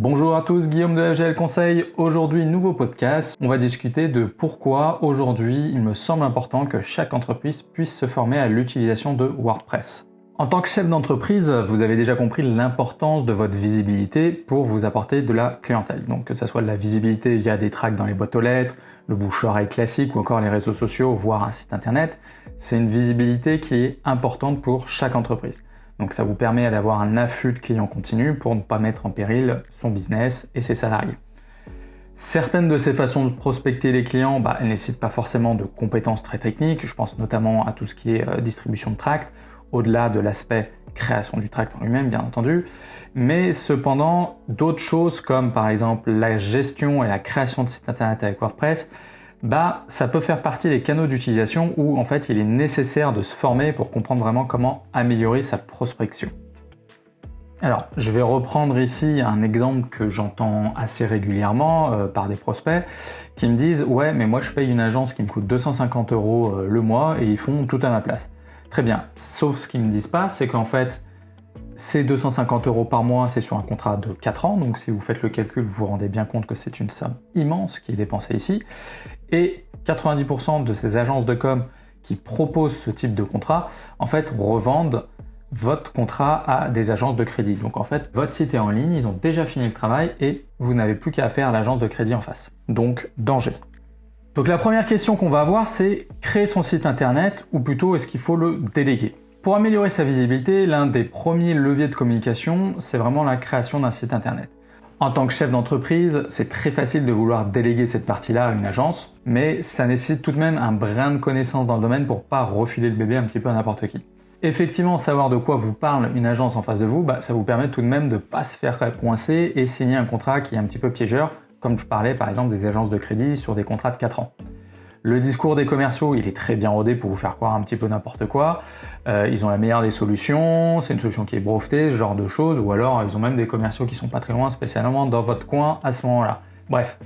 Bonjour à tous, Guillaume de FGL Conseil. Aujourd'hui, nouveau podcast. On va discuter de pourquoi aujourd'hui il me semble important que chaque entreprise puisse se former à l'utilisation de WordPress. En tant que chef d'entreprise, vous avez déjà compris l'importance de votre visibilité pour vous apporter de la clientèle. Donc que ce soit de la visibilité via des tracks dans les boîtes aux lettres, le bouche-oreille classique ou encore les réseaux sociaux, voire un site internet, c'est une visibilité qui est importante pour chaque entreprise. Donc ça vous permet d'avoir un afflux de clients continu pour ne pas mettre en péril son business et ses salariés. Certaines de ces façons de prospecter les clients, elles ne nécessitent pas forcément de compétences très techniques. Je pense notamment à tout ce qui est distribution de tracts, au-delà de l'aspect création du tract en lui-même, bien entendu. Mais cependant, d'autres choses comme par exemple la gestion et la création de sites internet avec WordPress, ça peut faire partie des canaux d'utilisation où en fait il est nécessaire de se former pour comprendre vraiment comment améliorer sa prospection. Alors, je vais reprendre ici un exemple que j'entends assez régulièrement par des prospects qui me disent « Ouais, mais moi je paye une agence qui me coûte 250 € le mois et ils font tout à ma place. » Très bien, sauf ce qu'ils ne me disent pas, c'est qu'en fait, ces 250 € par mois, c'est sur un contrat de 4 ans, donc si vous faites le calcul, vous vous rendez bien compte que c'est une somme immense qui est dépensée ici. Et 90% de ces agences de com qui proposent ce type de contrat, en fait, revendent votre contrat à des agences de crédit. Donc en fait, votre site est en ligne, ils ont déjà fini le travail et vous n'avez plus qu'à faire à l'agence de crédit en face. Donc, danger. Donc la première question qu'on va avoir, c'est créer son site internet ou plutôt est-ce qu'il faut le déléguer? Pour améliorer sa visibilité, l'un des premiers leviers de communication, c'est vraiment la création d'un site internet. En tant que chef d'entreprise, c'est très facile de vouloir déléguer cette partie-là à une agence, mais ça nécessite tout de même un brin de connaissance dans le domaine pour pas refiler le bébé un petit peu à n'importe qui. Effectivement, savoir de quoi vous parle une agence en face de vous, ça vous permet tout de même de ne pas se faire coincer et signer un contrat qui est un petit peu piégeur, comme je parlais par exemple des agences de crédit sur des contrats de 4 ans. Le discours des commerciaux, il est très bien rodé pour vous faire croire un petit peu n'importe quoi. Ils ont la meilleure des solutions, c'est une solution qui est brevetée, ce genre de choses, ou alors ils ont même des commerciaux qui sont pas très loin, spécialement dans votre coin à ce moment-là. Bref,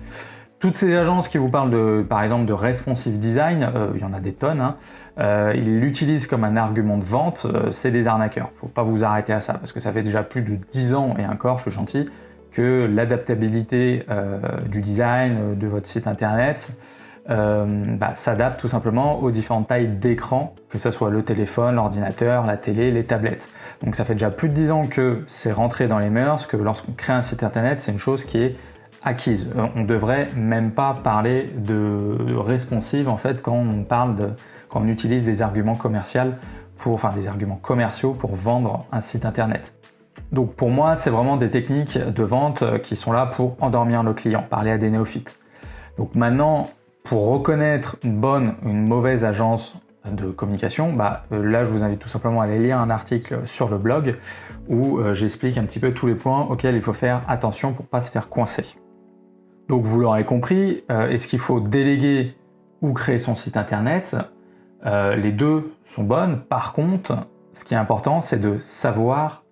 toutes ces agences qui vous parlent par exemple de responsive design, il y en a des tonnes, ils l'utilisent comme un argument de vente, c'est des arnaqueurs. Faut pas vous arrêter à ça, parce que ça fait déjà plus de 10 ans, et encore, je suis gentil, que l'adaptabilité du design de votre site internet s'adapte tout simplement aux différentes tailles d'écran, que ce soit le téléphone, l'ordinateur, la télé, les tablettes. Donc ça fait déjà plus de 10 ans que c'est rentré dans les mœurs, que lorsqu'on crée un site internet, c'est une chose qui est acquise. On devrait même pas parler de responsive en fait quand on utilise des arguments commerciaux pour vendre un site internet. Donc pour moi, c'est vraiment des techniques de vente qui sont là pour endormir le client, parler à des néophytes. Donc maintenant, pour reconnaître une bonne ou une mauvaise agence de communication, là je vous invite tout simplement à aller lire un article sur le blog où j'explique un petit peu tous les points auxquels il faut faire attention pour ne pas se faire coincer. Donc vous l'aurez compris, est-ce qu'il faut déléguer ou créer son site internet? Les deux sont bonnes. Par contre, ce qui est important, c'est de savoir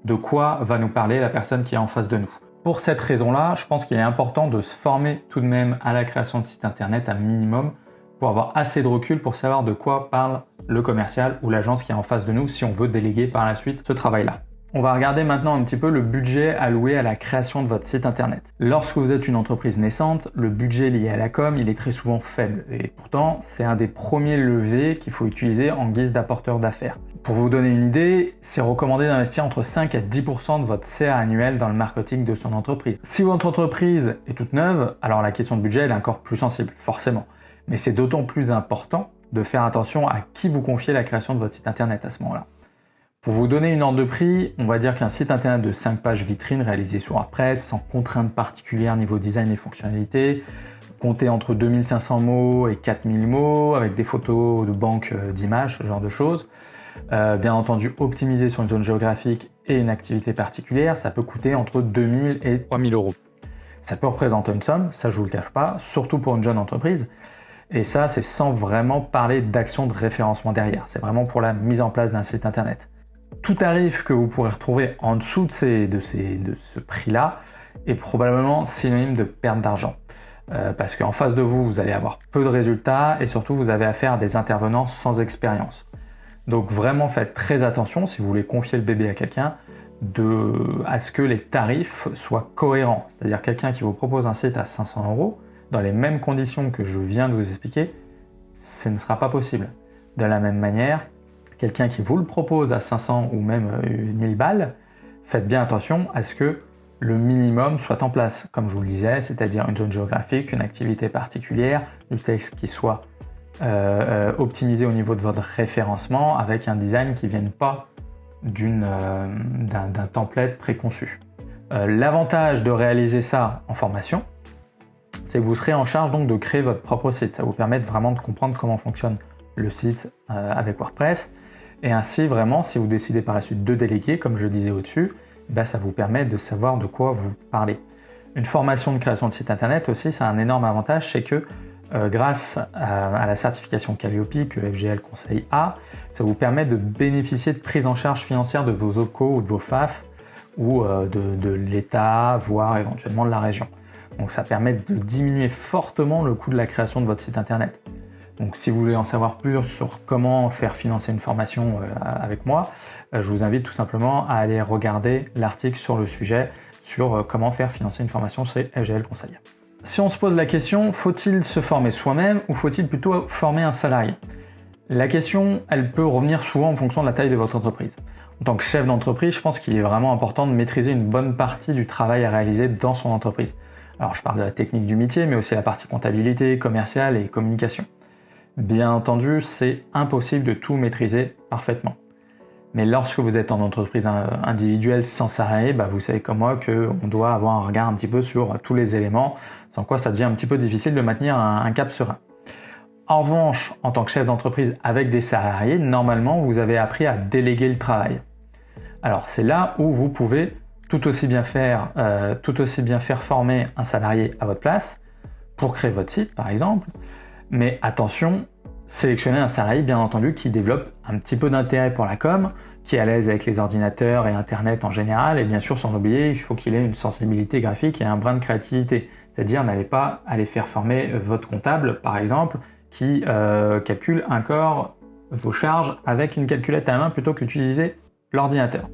de quoi va nous parler la personne qui est en face de nous. Pour cette raison-là, je pense qu'il est important de se former tout de même à la création de site internet un minimum pour avoir assez de recul pour savoir de quoi parle le commercial ou l'agence qui est en face de nous si on veut déléguer par la suite ce travail-là. On va regarder maintenant un petit peu le budget alloué à la création de votre site internet. Lorsque vous êtes une entreprise naissante, le budget lié à la com, il est très souvent faible et pourtant c'est un des premiers leviers qu'il faut utiliser en guise d'apporteur d'affaires. Pour vous donner une idée, c'est recommandé d'investir entre 5 à 10% de votre CA annuel dans le marketing de son entreprise. Si votre entreprise est toute neuve, alors la question de budget elle est encore plus sensible, forcément. Mais c'est d'autant plus important de faire attention à qui vous confiez la création de votre site internet à ce moment-là. Pour vous donner une ordre de prix, on va dire qu'un site internet de 5 pages vitrine réalisé sur WordPress, sans contraintes particulières niveau design et fonctionnalité, compter entre 2500 mots et 4000 mots, avec des photos de banque d'images, ce genre de choses. Bien entendu, optimisé sur une zone géographique et une activité particulière, ça peut coûter entre 2000 et 3000 €. Ça peut représenter une somme, ça je vous le cache pas, surtout pour une jeune entreprise. Et ça, c'est sans vraiment parler d'action de référencement derrière. C'est vraiment pour la mise en place d'un site internet. Tout tarif que vous pourrez retrouver en dessous de ce prix-là est probablement synonyme de perte d'argent. Parce qu'en face de vous, vous allez avoir peu de résultats et surtout, vous avez affaire à des intervenants sans expérience. Donc vraiment, faites très attention si vous voulez confier le bébé à quelqu'un. à ce que les tarifs soient cohérents. C'est-à-dire quelqu'un qui vous propose un site à 500 € dans les mêmes conditions que je viens de vous expliquer, ce ne sera pas possible. De la même manière, quelqu'un qui vous le propose à 500 ou même 1000 balles, faites bien attention à ce que le minimum soit en place, comme je vous le disais, c'est-à-dire une zone géographique, une activité particulière, du texte qui soit optimisé au niveau de votre référencement avec un design qui ne vienne pas d'un template préconçu. L'avantage de réaliser ça en formation, c'est que vous serez en charge donc de créer votre propre site. Ça vous permet vraiment de comprendre comment fonctionne le site avec WordPress. Et ainsi, vraiment, si vous décidez par la suite de déléguer, comme je le disais au-dessus, ça vous permet de savoir de quoi vous parlez. Une formation de création de site internet aussi, ça a un énorme avantage, c'est que grâce à la certification Calliope que FGL Conseil a, ça vous permet de bénéficier de prise en charge financière de vos OPCO ou de vos FAF ou de l'État, voire éventuellement de la région. Donc ça permet de diminuer fortement le coût de la création de votre site internet. Donc si vous voulez en savoir plus sur comment faire financer une formation avec moi, je vous invite tout simplement à aller regarder l'article sur le sujet sur comment faire financer une formation chez FGL Conseil. Si on se pose la question, faut-il se former soi-même ou faut-il plutôt former un salarié? La question, elle peut revenir souvent en fonction de la taille de votre entreprise. En tant que chef d'entreprise, je pense qu'il est vraiment important de maîtriser une bonne partie du travail à réaliser dans son entreprise. Alors je parle de la technique du métier, mais aussi la partie comptabilité, commerciale et communication. Bien entendu, c'est impossible de tout maîtriser parfaitement. Mais lorsque vous êtes en entreprise individuelle sans salarié, vous savez comme moi qu'on doit avoir un regard un petit peu sur tous les éléments, sans quoi ça devient un petit peu difficile de maintenir un cap serein. En revanche, en tant que chef d'entreprise avec des salariés, normalement, vous avez appris à déléguer le travail. Alors c'est là où vous pouvez tout aussi bien faire former un salarié à votre place pour créer votre site, par exemple. Mais attention, sélectionnez un salarié, bien entendu, qui développe un petit peu d'intérêt pour la com, qui est à l'aise avec les ordinateurs et Internet en général, et bien sûr, sans oublier, il faut qu'il ait une sensibilité graphique et un brin de créativité. C'est-à-dire, n'allez pas aller faire former votre comptable, par exemple, qui calcule encore vos charges avec une calculette à la main plutôt qu'utiliser l'ordinateur.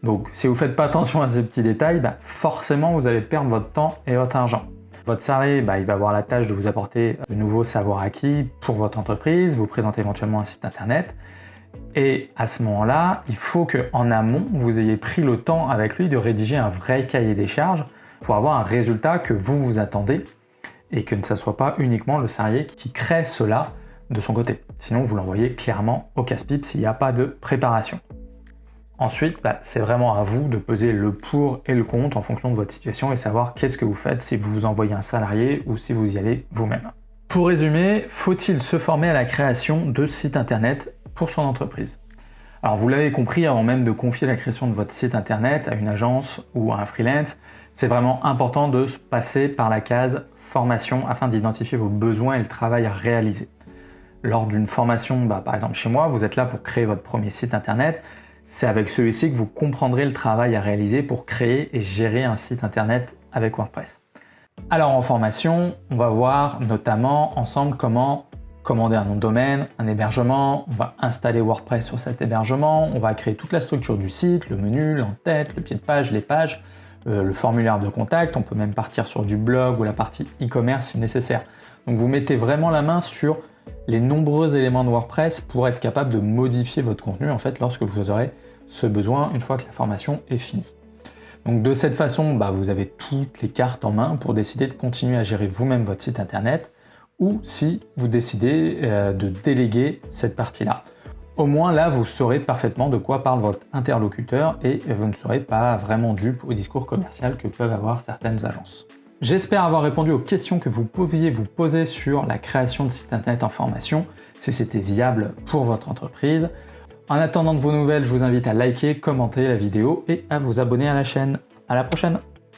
Donc, si vous ne faites pas attention à ces petits détails, forcément, vous allez perdre votre temps et votre argent. Votre salarié, il va avoir la tâche de vous apporter de nouveaux savoirs acquis pour votre entreprise, vous présenter éventuellement un site internet. Et à ce moment-là, il faut qu'en amont, vous ayez pris le temps avec lui de rédiger un vrai cahier des charges pour avoir un résultat que vous vous attendez et que ce ne soit pas uniquement le salarié qui crée cela de son côté. Sinon, vous l'envoyez clairement au casse-pipe s'il n'y a pas de préparation. Ensuite, c'est vraiment à vous de peser le pour et le contre en fonction de votre situation et savoir qu'est-ce que vous faites si vous envoyez un salarié ou si vous y allez vous-même. Pour résumer, faut-il se former à la création de sites internet pour son entreprise? Alors vous l'avez compris, avant même de confier la création de votre site internet à une agence ou à un freelance, c'est vraiment important de se passer par la case formation afin d'identifier vos besoins et le travail à réaliser. Lors d'une formation, par exemple chez moi, vous êtes là pour créer votre premier site internet. C'est avec celui-ci que vous comprendrez le travail à réaliser pour créer et gérer un site internet avec WordPress. Alors en formation, on va voir notamment ensemble comment commander un nom de domaine, un hébergement, on va installer WordPress sur cet hébergement, on va créer toute la structure du site, le menu, l'entête, le pied de page, les pages, le formulaire de contact, on peut même partir sur du blog ou la partie e-commerce si nécessaire. Donc vous mettez vraiment la main sur les nombreux éléments de WordPress pour être capable de modifier votre contenu lorsque vous aurez ce besoin une fois que la formation est finie. Donc de cette façon, vous avez toutes les cartes en main pour décider de continuer à gérer vous-même votre site internet ou si vous décidez de déléguer cette partie-là. Au moins là, vous saurez parfaitement de quoi parle votre interlocuteur et vous ne serez pas vraiment dupe au discours commercial que peuvent avoir certaines agences. J'espère avoir répondu aux questions que vous pouviez vous poser sur la création de site internet en formation, si c'était viable pour votre entreprise. En attendant de vos nouvelles, je vous invite à liker, commenter la vidéo et à vous abonner à la chaîne. À la prochaine!